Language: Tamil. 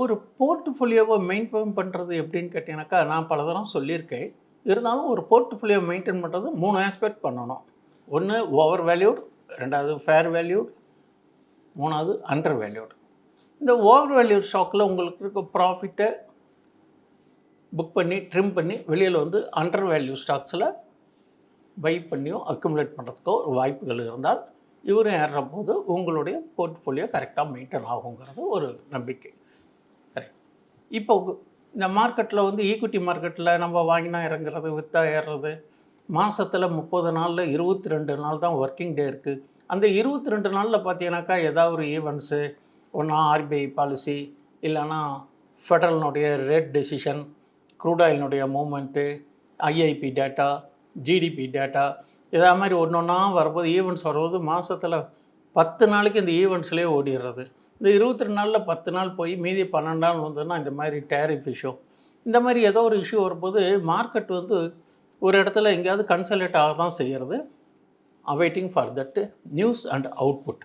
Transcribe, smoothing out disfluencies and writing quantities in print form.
ஒரு போர்ட்ஃபோலியோவை மெயின்டைன் பண்ணுறது எப்படின்னு கேட்டிங்கனாக்கா, நான் பல தரம் சொல்லியிருக்கேன். இருந்தாலும் ஒரு போர்ட்ஃபோலியோ மெயின்டைன் பண்ணுறது 3 ஆஸ்பெக்ட் பண்ணணும். ஒன்று ஓவர் வேல்யூட், 2வது ஃபேர் வேல்யூட், 3வது அண்டர் வேல்யூட். இந்த ஓவர் வேல்யூட் ஸ்டாக்கில் உங்களுக்கு இருக்க ப்ராஃபிட்டை புக் பண்ணி, ட்ரிம் பண்ணி வெளியில் வந்து அண்டர் வேல்யூ ஸ்டாக்ஸில் பை பண்ணியோ அக்குமுலேட் பண்ணுறதுக்கோ ஒரு வாய்ப்புகள் இருந்தால், இவரும் ஏறுறபோது உங்களுடைய போர்ட்ஃபோலியோ கரெக்டாக மெயின்டைன் ஆகுங்கிறது ஒரு நம்பிக்கை. கரெக்ட். இப்போ இந்த மார்க்கெட்டில் வந்து ஈக்விட்டி மார்க்கெட்டில் நம்ம வாங்கினா இறங்குறது, விற்றா ஏறுறது, மாதத்தில் 30 நாளில் 22 நாள் தான் ஒர்க்கிங் டே இருக்குது. அந்த 22 நாளில் பார்த்தீங்கன்னாக்கா ஏதாவது ஒரு ஈவெண்ட்ஸு, ஒன்றா ஆர்பிஐ பாலிசி, இல்லைன்னா ஃபெடரல்னுடைய ரேட் டெசிஷன், க்ரூட் ஆயிலினுடைய moment, IIP data, GDP data, இதா மாதிரி ஒன்று ஒன்றா வரும்போது ஈவெண்ட்ஸ் வரும்போது மாதத்தில் 10 நாளைக்கு இந்த ஈவெண்ட்ஸ்லேயே ஓடிடுறது. இந்த 22 நாளில் 10 நாள் போய் மீதி 12 நாள் வந்ததுன்னா இந்த மாதிரி டேரிஃப் இஷ்யூ, இந்த மாதிரி ஏதோ ஒரு இஷ்யூ வரும்போது மார்க்கெட் வந்து ஒரு இடத்துல எங்கேயாவது கன்சல்டேட் ஆக தான் செய்கிறது. Awaiting for that news and output.